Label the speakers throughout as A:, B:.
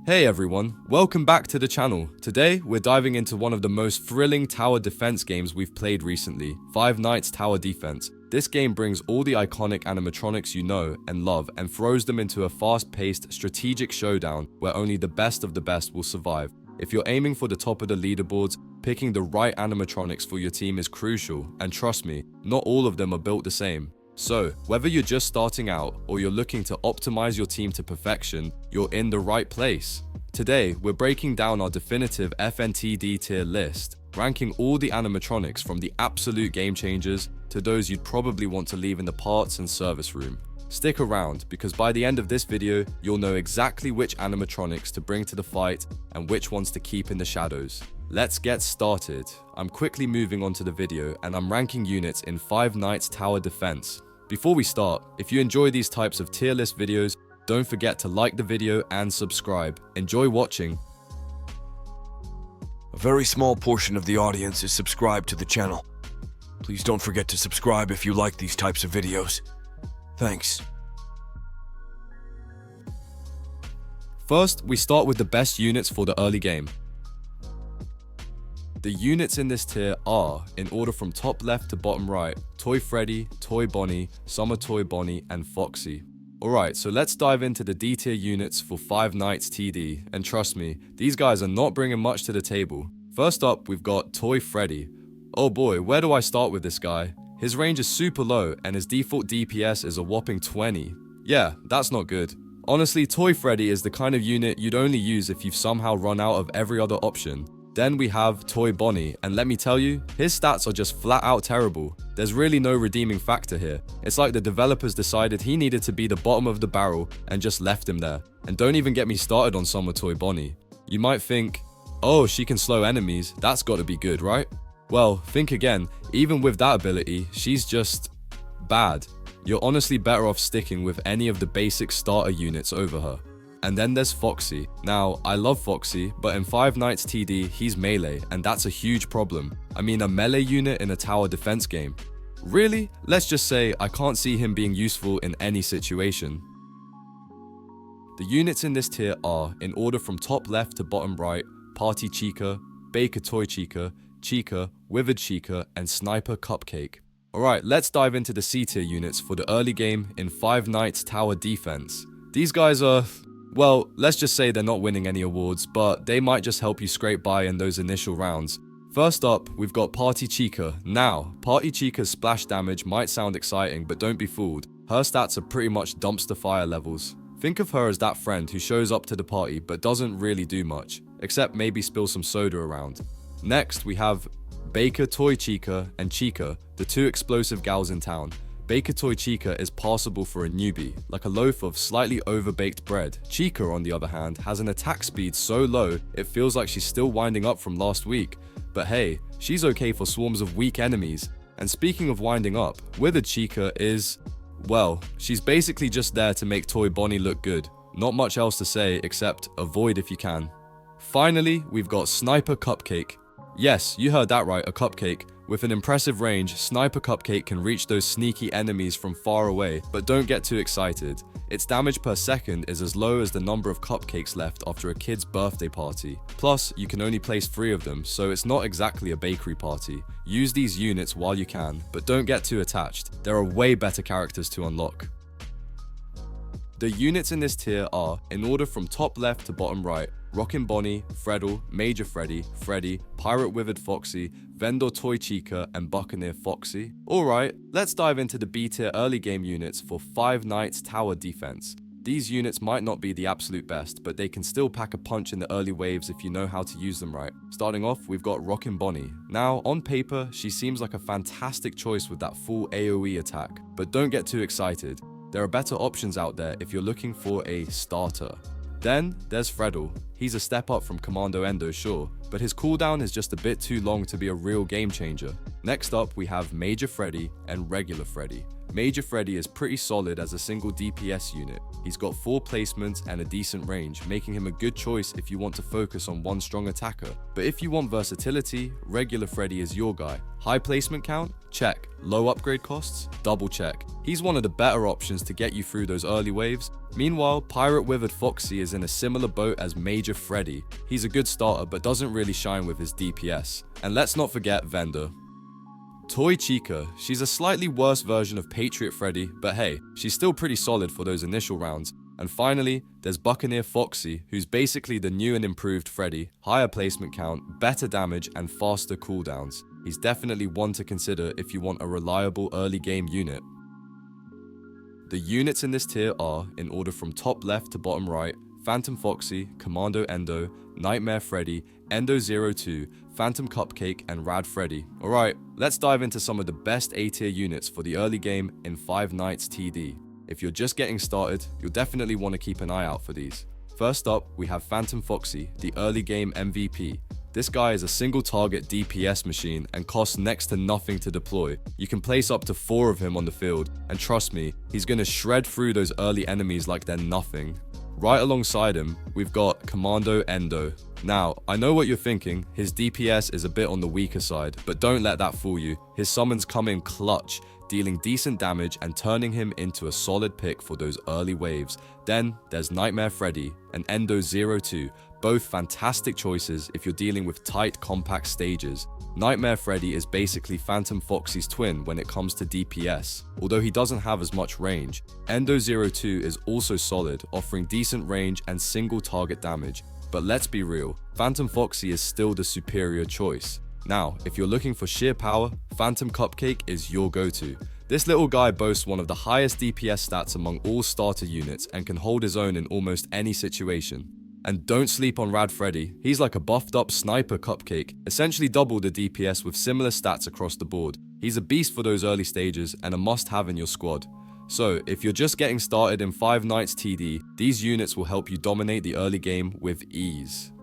A: Hey everyone, welcome back to the channel. Today, we're diving into one of the most thrilling tower defense games we've played recently, Five Nights Tower Defense. This game brings all the iconic animatronics you know and love and throws them into a fast-paced, strategic showdown where only the best of the best will survive. If you're aiming for the top of the leaderboards, picking the right animatronics for your team is crucial, and trust me, not all of them are built the same. So, whether you're just starting out or you're looking to optimize your team to perfection, you're in the right place. Today, we're breaking down our definitive FNTD tier list, ranking all the animatronics from the absolute game changers to those you'd probably want to leave in the parts and service room. Stick around, because by the end of this video, you'll know exactly which animatronics to bring to the fight and which ones to keep in the shadows. Let's get started. I'm quickly moving on to the video and I'm ranking units in Five Nights Tower Defense. Before we start, if you enjoy these types of tier list videos, don't forget to like the video and subscribe. Enjoy watching.
B: A very small portion of the audience is subscribed to the channel. Please don't forget to subscribe if you like these types of videos. Thanks.
A: First, we start with the best units for the early game. The units in this tier are, in order from top left to bottom right, Toy Freddy, Toy Bonnie, Summer Toy Bonnie, and Foxy. Alright, so let's dive into the D tier units for Five Nights TD, and trust me, these guys are not bringing much to the table. First up, we've got Toy Freddy. Oh boy, where do I start with this guy? His range is super low, and his default DPS is a whopping 20. Yeah, that's not good. Honestly, Toy Freddy is the kind of unit you'd only use if you've somehow run out of every other option. Then we have Toy Bonnie, and let me tell you, his stats are just flat out terrible. There's really no redeeming factor here. It's like the developers decided he needed to be the bottom of the barrel and just left him there. And don't even get me started on Summer Toy Bonnie. You might think, oh, she can slow enemies, that's gotta be good, right? Well, think again, even with that ability, she's just bad. You're honestly better off sticking with any of the basic starter units over her. And then there's Foxy. Now, I love Foxy, but in Five Nights TD, he's melee, and that's a huge problem. I mean, a melee unit in a tower defense game. Really? Let's just say I can't see him being useful in any situation. The units in this tier are, in order from top left to bottom right, Party Chica, Baker Toy Chica, Chica, Withered Chica, and Sniper Cupcake. Alright, let's dive into the C tier units for the early game in Five Nights Tower Defense. These guys are... well, let's just say they're not winning any awards, but they might just help you scrape by in those initial rounds. First up, we've got Party Chica. Now, Party Chica's splash damage might sound exciting, but don't be fooled. Her stats are pretty much dumpster fire levels. Think of her as that friend who shows up to the party but doesn't really do much, except maybe spill some soda around. Next, we have Baker Toy Chica and Chica, the two explosive gals in town. Baker Toy Chica is passable for a newbie, like a loaf of slightly overbaked bread. Chica, on the other hand, has an attack speed so low, it feels like she's still winding up from last week. But hey, she's okay for swarms of weak enemies. And speaking of winding up, Withered Chica is... well, she's basically just there to make Toy Bonnie look good. Not much else to say except avoid if you can. Finally, we've got Sniper Cupcake. Yes, you heard that right, a cupcake. With an impressive range, Sniper Cupcake can reach those sneaky enemies from far away, but don't get too excited. Its damage per second is as low as the number of cupcakes left after a kid's birthday party. Plus, you can only place 3 of them, so it's not exactly a bakery party. Use these units while you can, but don't get too attached. There are way better characters to unlock. The units in this tier are, in order from top left to bottom right, Rockin' Bonnie, Freddle, Major Freddy, Freddy, Pirate Withered Foxy, Vendor Toy Chica, and Buccaneer Foxy. Alright, let's dive into the B tier early game units for Five Nights Tower Defense. These units might not be the absolute best, but they can still pack a punch in the early waves if you know how to use them right. Starting off, we've got Rockin' Bonnie. Now, on paper, she seems like a fantastic choice with that full AoE attack, but don't get too excited. There are better options out there if you're looking for a starter. Then, there's Freddle. He's a step up from Commando Endo, sure, but his cooldown is just a bit too long to be a real game changer. Next up, we have Major Freddy and Regular Freddy. Major Freddy is pretty solid as a single DPS unit. He's got 4 placements and a decent range, making him a good choice if you want to focus on one strong attacker. But if you want versatility, regular Freddy is your guy. High placement count? Check. Low upgrade costs? Double check. He's one of the better options to get you through those early waves. Meanwhile, Pirate Withered Foxy is in a similar boat as Major Freddy. He's a good starter but doesn't really shine with his DPS. And let's not forget Vendor. Toy Chica. She's a slightly worse version of Patriot Freddy, but hey, she's still pretty solid for those initial rounds. And finally, there's Buccaneer Foxy, who's basically the new and improved Freddy, higher placement count, better damage, and faster cooldowns. He's definitely one to consider if you want a reliable early game unit. The units in this tier are, in order from top left to bottom right, Phantom Foxy, Commando Endo, Nightmare Freddy, Endo02, Phantom Cupcake, and Rad Freddy. Alright, let's dive into some of the best A tier units for the early game in 5 Nights TD. If you're just getting started, you'll definitely want to keep an eye out for these. First up, we have Phantom Foxy, the early game MVP. This guy is a single target DPS machine and costs next to nothing to deploy. You can place up to 4 of him on the field, and trust me, he's gonna shred through those early enemies like they're nothing. Right alongside him, we've got Commando Endo. Now, I know what you're thinking, his DPS is a bit on the weaker side, but don't let that fool you. His summons come in clutch, dealing decent damage and turning him into a solid pick for those early waves. Then there's Nightmare Freddy and Endo02, both fantastic choices if you're dealing with tight, compact stages. Nightmare Freddy is basically Phantom Foxy's twin when it comes to DPS, although he doesn't have as much range. Endo02 is also solid, offering decent range and single target damage. But let's be real, Phantom Foxy is still the superior choice. Now, if you're looking for sheer power, Phantom Cupcake is your go-to. This little guy boasts one of the highest DPS stats among all starter units and can hold his own in almost any situation. And don't sleep on Rad Freddy, he's like a buffed up sniper cupcake, essentially double the DPS with similar stats across the board. He's a beast for those early stages and a must have in your squad. So, if you're just getting started in 5 Nights TD, these units will help you dominate the early game with ease.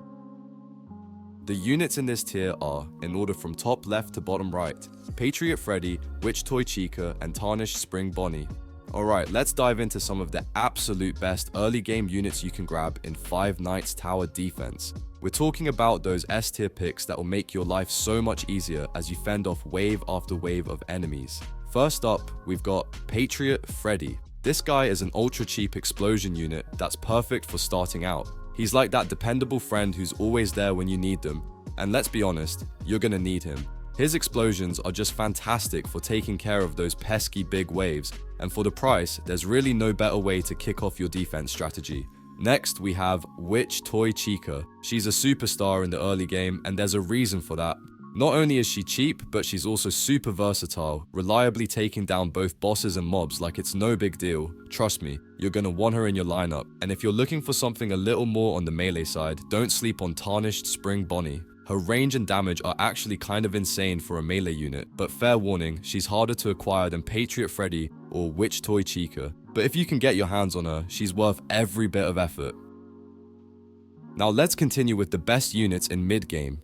A: The units in this tier are, in order from top left to bottom right, Patriot Freddy, Witch Toy Chica, and Tarnished Spring Bonnie. Alright, let's dive into some of the absolute best early game units you can grab in 5 Nights Tower Defense. We're talking about those S tier picks that will make your life so much easier as you fend off wave after wave of enemies. First up, we've got Patriot Freddy. This guy is an ultra cheap explosion unit that's perfect for starting out. He's like that dependable friend who's always there when you need them, and let's be honest, you're gonna need him. His explosions are just fantastic for taking care of those pesky big waves, and for the price, there's really no better way to kick off your defense strategy. Next, we have Witch Toy Chica. She's a superstar in the early game, and there's a reason for that. Not only is she cheap, but she's also super versatile, reliably taking down both bosses and mobs like it's no big deal. Trust me, you're gonna want her in your lineup. And if you're looking for something a little more on the melee side, don't sleep on Tarnished Spring Bonnie. Her range and damage are actually kind of insane for a melee unit, but fair warning, she's harder to acquire than Patriot Freddy or Witch Toy Chica. But if you can get your hands on her, she's worth every bit of effort. Now let's continue with the best units in mid-game.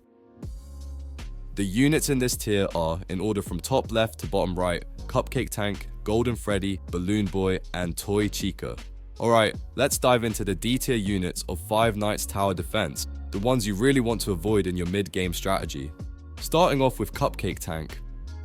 A: The units in this tier are, in order from top left to bottom right, Cupcake Tank, Golden Freddy, Balloon Boy, and Toy Chica. Alright, let's dive into the D tier units of 5 Nights Tower Defense, the ones you really want to avoid in your mid-game strategy. Starting off with Cupcake Tank.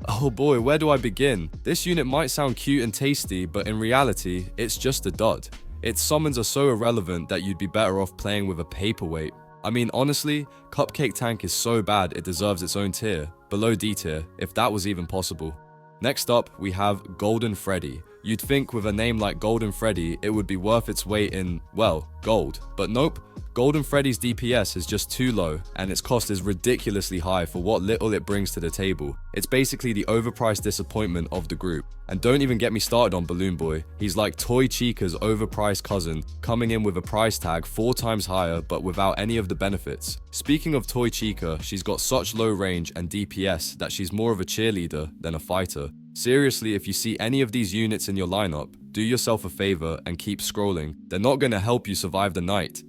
A: Oh boy, where do I begin? This unit might sound cute and tasty, but in reality, it's just a dud. Its summons are so irrelevant that you'd be better off playing with a paperweight. I mean, honestly, Cupcake Tank is so bad it deserves its own tier, below D tier, if that was even possible. Next up, we have Golden Freddy. You'd think with a name like Golden Freddy, it would be worth its weight in, well, gold. But nope, Golden Freddy's DPS is just too low, and its cost is ridiculously high for what little it brings to the table. It's basically the overpriced disappointment of the group. And don't even get me started on Balloon Boy. He's like Toy Chica's overpriced cousin, coming in with a price tag 4 times higher but without any of the benefits. Speaking of Toy Chica, she's got such low range and DPS that she's more of a cheerleader than a fighter. Seriously, if you see any of these units in your lineup, do yourself a favor and keep scrolling. They're not going to help you survive the night.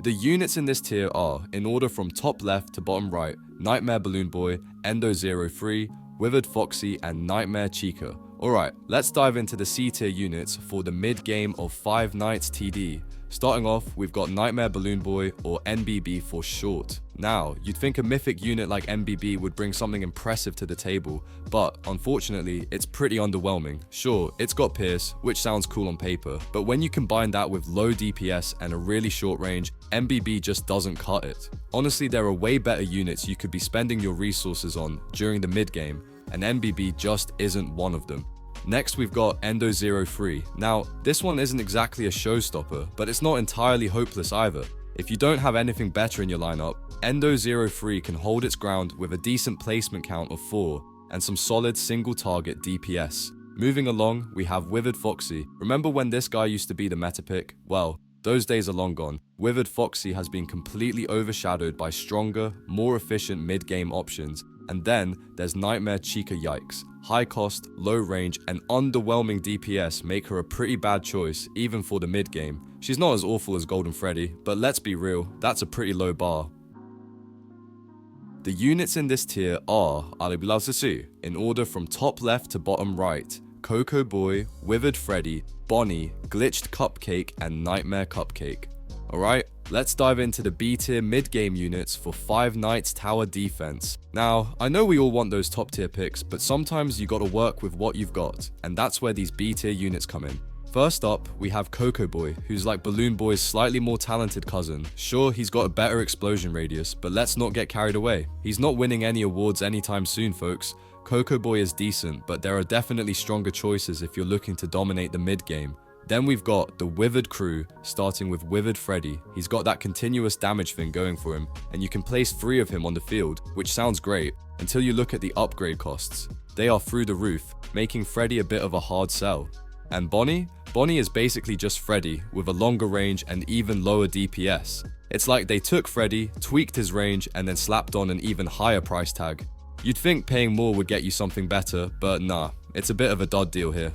A: The units in this tier are, in order from top left to bottom right, Nightmare Balloon Boy, Endo03, Withered Foxy, and Nightmare Chica. Alright, let's dive into the C tier units for the mid-game of Five Nights TD. Starting off, we've got Nightmare Balloon Boy, or NBB for short. Now, you'd think a mythic unit like NBB would bring something impressive to the table, but unfortunately, it's pretty underwhelming. Sure, it's got Pierce, which sounds cool on paper, but when you combine that with low DPS and a really short range, NBB just doesn't cut it. Honestly, there are way better units you could be spending your resources on during the mid-game, and NBB just isn't one of them. Next, we've got Endo03. Now, this one isn't exactly a showstopper, but it's not entirely hopeless either. If you don't have anything better in your lineup, Endo03 can hold its ground with a decent placement count of 4 and some solid single target DPS. Moving along, we have Withered Foxy. Remember when this guy used to be the meta pick? Well, those days are long gone. Withered Foxy has been completely overshadowed by stronger, more efficient mid-game options. And then there's Nightmare Chica. Yikes. High cost, low range, and underwhelming DPS make her a pretty bad choice, even for the mid-game. She's not as awful as Golden Freddy, but let's be real, that's a pretty low bar. The units in this tier are, in order from top left to bottom right: Coco Boy, Withered Freddy, Bonnie, Glitched Cupcake, and Nightmare Cupcake. Alright, let's dive into the B tier mid-game units for Five Nights Tower Defense. Now, I know we all want those top tier picks, but sometimes you gotta work with what you've got, and that's where these B tier units come in. First up, we have Coco Boy, who's like Balloon Boy's slightly more talented cousin. Sure, he's got a better explosion radius, but let's not get carried away. He's not winning any awards anytime soon, folks. Coco Boy is decent, but there are definitely stronger choices if you're looking to dominate the mid-game. Then we've got the Withered crew, starting with Withered Freddy. He's got that continuous damage thing going for him, and you can place 3 of him on the field, which sounds great, until you look at the upgrade costs. They are through the roof, making Freddy a bit of a hard sell. And Bonnie? Bonnie is basically just Freddy, with a longer range and even lower DPS. It's like they took Freddy, tweaked his range, and then slapped on an even higher price tag. You'd think paying more would get you something better, but nah, it's a bit of a dud deal here.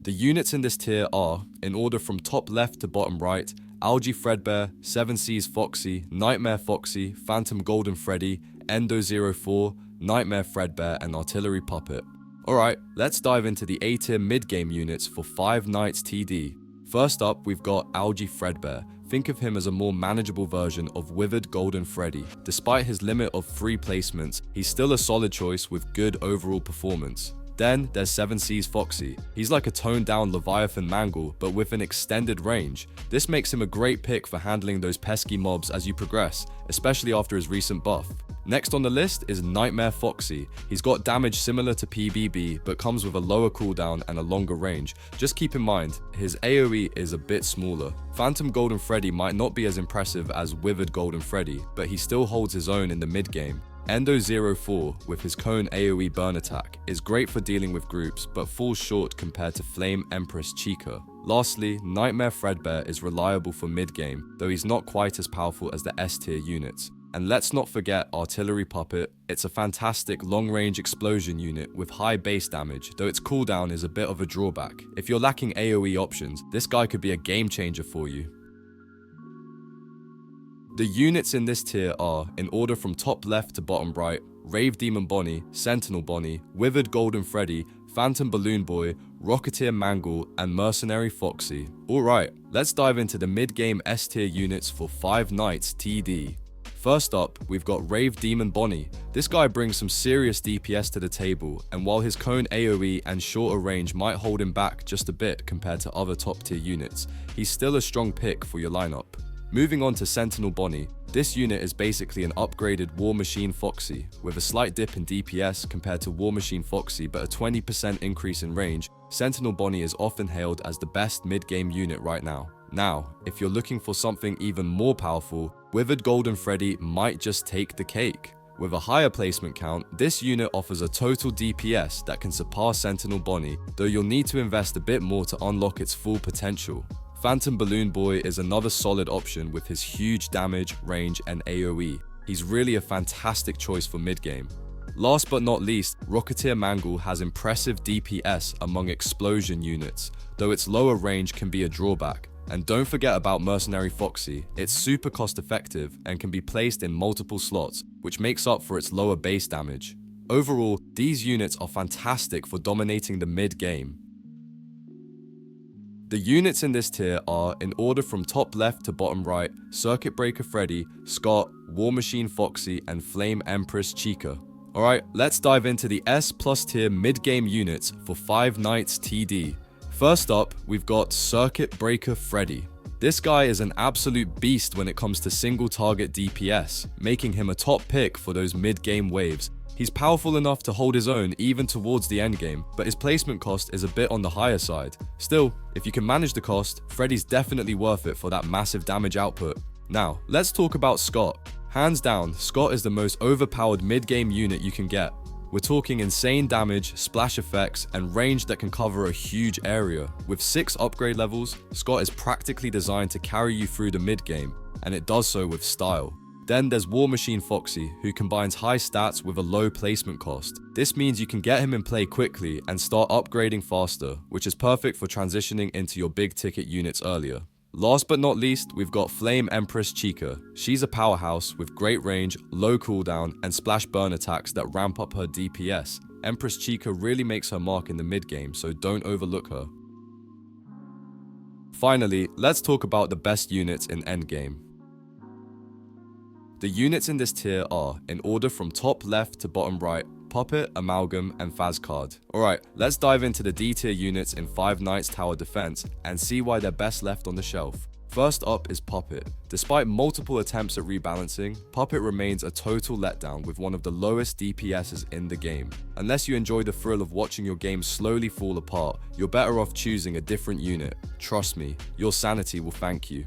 A: The units in this tier are, in order from top left to bottom right: Algae Fredbear, 7 Seas Foxy, Nightmare Foxy, Phantom Golden Freddy, Endo04, Nightmare Fredbear, and Artillery Puppet. Alright, let's dive into the A tier mid-game units for Five Nights TD. First up, we've got Algae Fredbear. Think of him as a more manageable version of Withered Golden Freddy. Despite his limit of 3 placements, he's still a solid choice with good overall performance. Then there's 7 Seas Foxy. He's like a toned down Leviathan Mangle, but with an extended range. This makes him a great pick for handling those pesky mobs as you progress, especially after his recent buff. Next on the list is Nightmare Foxy. He's got damage similar to PBB, but comes with a lower cooldown and a longer range. Just keep in mind, his AoE is a bit smaller. Phantom Golden Freddy might not be as impressive as Withered Golden Freddy, but he still holds his own in the mid-game. Endo04, with his cone AoE burn attack, is great for dealing with groups, but falls short compared to Flame Empress Chica. Lastly, Nightmare Fredbear is reliable for mid-game, though he's not quite as powerful as the S tier units. And let's not forget Artillery Puppet. It's a fantastic long-range explosion unit with high base damage, though its cooldown is a bit of a drawback. If you're lacking AoE options, this guy could be a game changer for you. The units in this tier are, in order from top left to bottom right: Rave Demon Bonnie, Sentinel Bonnie, Withered Golden Freddy, Phantom Balloon Boy, Rocketeer Mangle, and Mercenary Foxy. Alright, let's dive into the mid-game S tier units for Five Nights TD. First up, we've got Rave Demon Bonnie. This guy brings some serious DPS to the table, and while his cone AoE and shorter range might hold him back just a bit compared to other top tier units, he's still a strong pick for your lineup. Moving on to Sentinel Bonnie. This unit is basically an upgraded War Machine Foxy, with a slight dip in DPS compared to War Machine Foxy but a 20% increase in range. Sentinel Bonnie is often hailed as the best mid-game unit right now. Now, if you're looking for something even more powerful, Withered Golden Freddy might just take the cake. With a higher placement count, this unit offers a total DPS that can surpass Sentinel Bonnie, though you'll need to invest a bit more to unlock its full potential. Phantom Balloon Boy is another solid option with his huge damage, range, and AoE. He's really a fantastic choice for mid-game. Last but not least, Rocketeer Mangle has impressive DPS among explosion units, though its lower range can be a drawback. And don't forget about Mercenary Foxy. It's super cost effective and can be placed in multiple slots, which makes up for its lower base damage. Overall, these units are fantastic for dominating the mid-game. The units in this tier are, in order from top left to bottom right, Circuit Breaker Freddy, Scott, War Machine Foxy, and Flame Empress Chica. Alright, let's dive into the S+ tier mid-game units for Five Nights TD. First up, we've got Circuit Breaker Freddy. This guy is an absolute beast when it comes to single target DPS, making him a top pick for those mid-game waves. He's powerful enough to hold his own even towards the endgame, but his placement cost is a bit on the higher side. Still, if you can manage the cost, Freddy's definitely worth it for that massive damage output. Now, let's talk about Scott. Hands down, Scott is the most overpowered mid-game unit you can get. We're talking insane damage, splash effects, and range that can cover a huge area. With 6 upgrade levels, Scott is practically designed to carry you through the mid-game, and it does so with style. Then there's War Machine Foxy, who combines high stats with a low placement cost. This means you can get him in play quickly and start upgrading faster, which is perfect for transitioning into your big ticket units earlier. Last but not least, we've got Flame Empress Chica. She's a powerhouse with great range, low cooldown, and splash burn attacks that ramp up her DPS. Empress Chica really makes her mark in the mid game, so don't overlook her. Finally, let's talk about the best units in endgame. The units in this tier are, in order from top left to bottom right, Puppet, Amalgam, and Fazcard. Alright, let's dive into the D tier units in Five Nights Tower Defense and see why they're best left on the shelf. First up is Puppet. Despite multiple attempts at rebalancing, Puppet remains a total letdown with one of the lowest DPSs in the game. Unless you enjoy the thrill of watching your game slowly fall apart, you're better off choosing a different unit. Trust me, your sanity will thank you.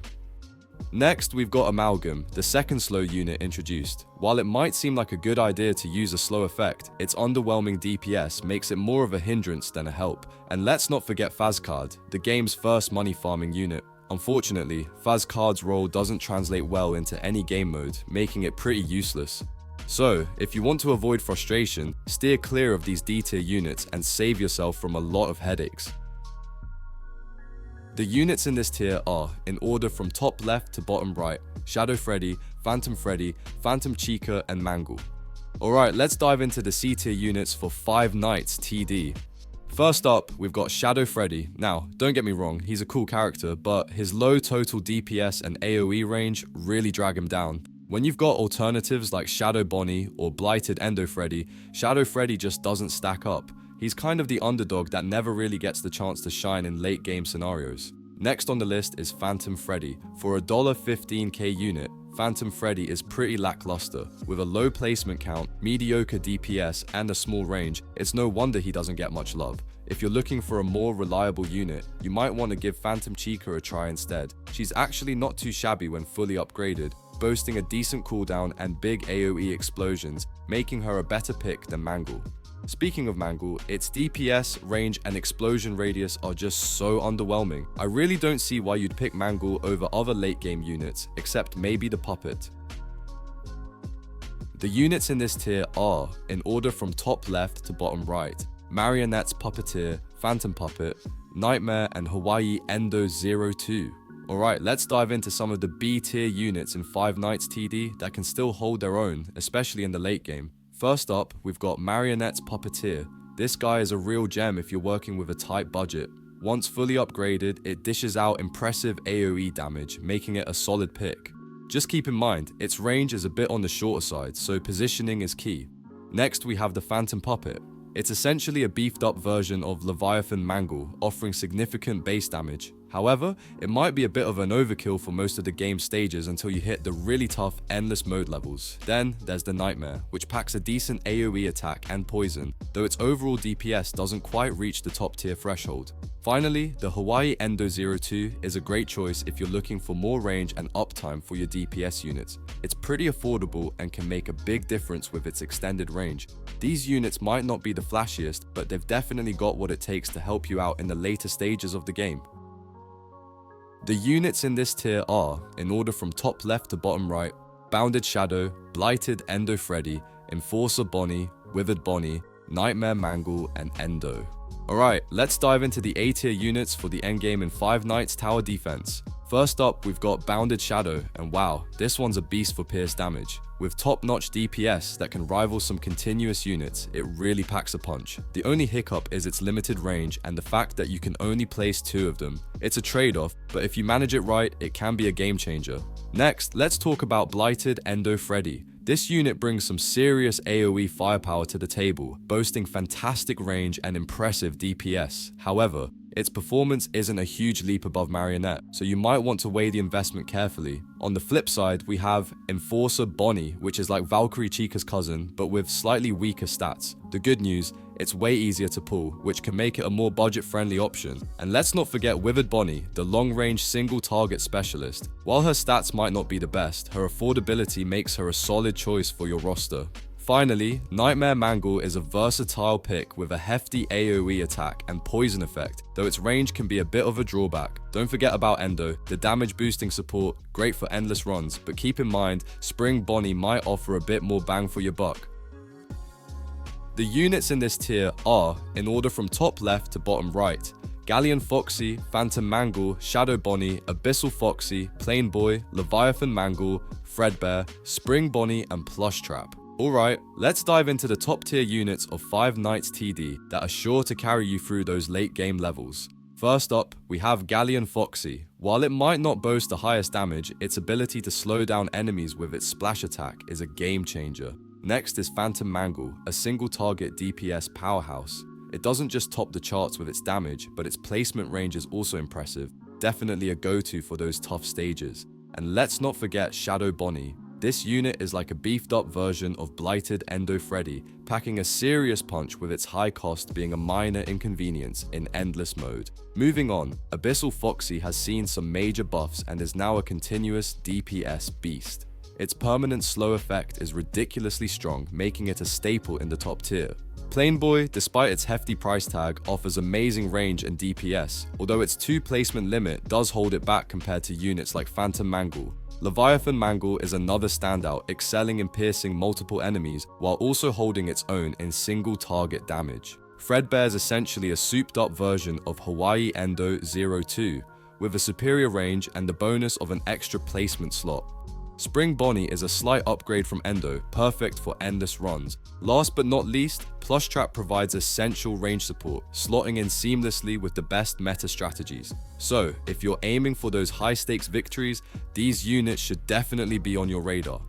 A: Next, we've got Amalgam, the second slow unit introduced. While it might seem like a good idea to use a slow effect, its underwhelming DPS makes it more of a hindrance than a help. And let's not forget Fazcard, the game's first money farming unit. Unfortunately, Fazcard's role doesn't translate well into any game mode, making it pretty useless. So, if you want to avoid frustration, steer clear of these D tier units and save yourself from a lot of headaches. The units in this tier are, in order from top left to bottom right, Shadow Freddy, Phantom Chica, and Mangle. Alright, let's dive into the C tier units for Five Nights TD. First up, we've got Shadow Freddy. Now, don't get me wrong, he's a cool character, but his low total DPS and AoE range really drag him down. When you've got alternatives like Shadow Bonnie or Blighted Endo Freddy, Shadow Freddy just doesn't stack up. He's kind of the underdog that never really gets the chance to shine in late game scenarios. Next on the list is Phantom Freddy. For a $15k unit, Phantom Freddy is pretty lackluster. With a low placement count, mediocre DPS, and a small range, it's no wonder he doesn't get much love. If you're looking for a more reliable unit, you might want to give Phantom Chica a try instead. She's actually not too shabby when fully upgraded, boasting a decent cooldown and big AoE explosions, making her a better pick than Mangle. Speaking of Mangle, its DPS, range, and explosion radius are just so underwhelming. I really don't see why you'd pick Mangle over other late game units, except maybe the Puppet. The units in this tier are, in order from top left to bottom right, Marionette's Puppeteer, Phantom Puppet, Nightmare, and Hawaii Endo 02. Alright, let's dive into some of the B tier units in Five Nights TD that can still hold their own, especially in the late game. First up, we've got Marionette's Puppeteer. This guy is a real gem if you're working with a tight budget. Once fully upgraded, it dishes out impressive AoE damage, making it a solid pick. Just keep in mind, its range is a bit on the shorter side, so positioning is key. Next, we have the Phantom Puppet. It's essentially a beefed up version of Leviathan Mangle, offering significant base damage. However, it might be a bit of an overkill for most of the game stages until you hit the really tough endless mode levels. Then there's the Nightmare, which packs a decent AoE attack and poison, though its overall DPS doesn't quite reach the top tier threshold. Finally, the Hawaii Endo 02 is a great choice if you're looking for more range and uptime for your DPS units. It's pretty affordable and can make a big difference with its extended range. These units might not be the flashiest, but they've definitely got what it takes to help you out in the later stages of the game. The units in this tier are, in order from top left to bottom right, Bounded Shadow, Blighted Endo Freddy, Enforcer Bonnie, Withered Bonnie, Nightmare Mangle, and Endo. Alright, let's dive into the A tier units for the endgame in Five Nights Tower Defense. First up, we've got Bounded Shadow, and wow, this one's a beast for pierce damage. With top-notch DPS that can rival some continuous units, it really packs a punch. The only hiccup is its limited range and the fact that you can only place 2 of them. It's a trade-off, but if you manage it right, it can be a game changer. Next, let's talk about Blighted Endo Freddy. This unit brings some serious AoE firepower to the table, boasting fantastic range and impressive DPS. However, its performance isn't a huge leap above Marionette, so you might want to weigh the investment carefully. On the flip side, we have Enforcer Bonnie, which is like Valkyrie Chica's cousin, but with slightly weaker stats. The good news, it's way easier to pull, which can make it a more budget-friendly option. And let's not forget Withered Bonnie, the long-range single-target specialist. While her stats might not be the best, her affordability makes her a solid choice for your roster. Finally, Nightmare Mangle is a versatile pick with a hefty AoE attack and poison effect, though its range can be a bit of a drawback. Don't forget about Endo, the damage boosting support, great for endless runs, but keep in mind, Spring Bonnie might offer a bit more bang for your buck. The units in this tier are, in order from top left to bottom right, Galleon Foxy, Phantom Mangle, Shadow Bonnie, Abyssal Foxy, Plain Boy, Leviathan Mangle, Fredbear, Spring Bonnie, and PLUSHTRAP. Alright, let's dive into the top tier units of Five Nights TD that are sure to carry you through those late game levels. First up, we have Galleon Foxy. While it might not boast the highest damage, its ability to slow down enemies with its splash attack is a game changer. Next is Phantom Mangle, a single target DPS powerhouse. It doesn't just top the charts with its damage, but its placement range is also impressive. Definitely a go-to for those tough stages. And let's not forget Shadow Bonnie. This unit is like a beefed up version of Blighted Endo Freddy, packing a serious punch with its high cost being a minor inconvenience in endless mode. Moving on, Abyssal Foxy has seen some major buffs and is now a continuous DPS beast. Its permanent slow effect is ridiculously strong, making it a staple in the top tier. Plain Boy, despite its hefty price tag, offers amazing range and DPS, although its 2 placement limit does hold it back compared to units like Phantom Mangle. Leviathan Mangle is another standout, excelling in piercing multiple enemies while also holding its own in single target damage. Fredbear is essentially a souped up version of Hawaii Endo 02, with a superior range and the bonus of an extra placement slot. Spring Bonnie is a slight upgrade from Endo, perfect for endless runs. Last but not least, PLUSHTRAP provides essential range support, slotting in seamlessly with the best meta strategies. So, if you're aiming for those high stakes victories, these units should definitely be on your radar.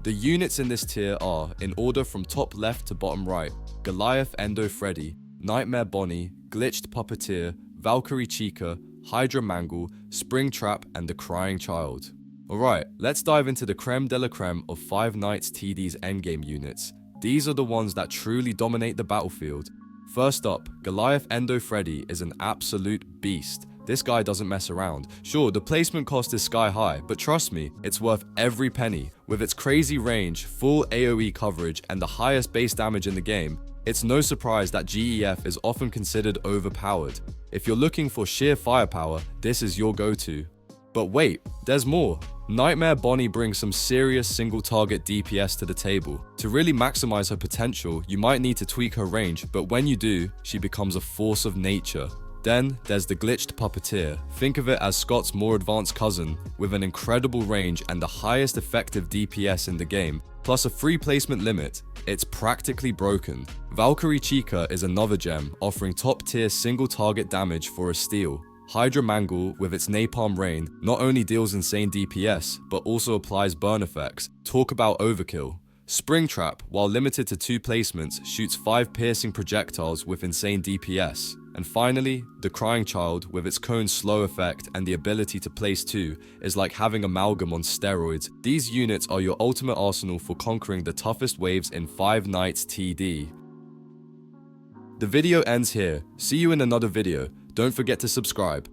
A: The units in this tier are, in order from top left to bottom right, Goliath Endo Freddy, Nightmare Bonnie, Glitched Puppeteer, Valkyrie Chica, Hydra Mangle, Springtrap, and the Crying Child. Alright, let's dive into the creme de la creme of Five Nights TD's endgame units. These are the ones that truly dominate the battlefield. First up, Goliath Endo Freddy is an absolute beast. This guy doesn't mess around. Sure, the placement cost is sky high, but trust me, it's worth every penny. With its crazy range, full AoE coverage, and the highest base damage in the game, it's no surprise that GEF is often considered overpowered. If you're looking for sheer firepower, this is your go-to. But wait, there's more. Nightmare Bonnie brings some serious single target DPS to the table. To really maximize her potential, you might need to tweak her range, but when you do, she becomes a force of nature. Then there's the Glitched Puppeteer. Think of it as Scott's more advanced cousin, with an incredible range and the highest effective DPS in the game, plus a free placement limit. It's practically broken. Valkyrie Chica is another gem, offering top tier single target damage for a steal. Hydra Mangle, with its Napalm Rain, not only deals insane DPS, but also applies burn effects. Talk about overkill. Springtrap, while limited to 2 placements, shoots 5 piercing projectiles with insane DPS. And finally, the Crying Child, with its cone slow effect and the ability to place 2, is like having Amalgam on steroids. These units are your ultimate arsenal for conquering the toughest waves in Five Nights TD. The video ends here. See you in another video. Don't forget to subscribe.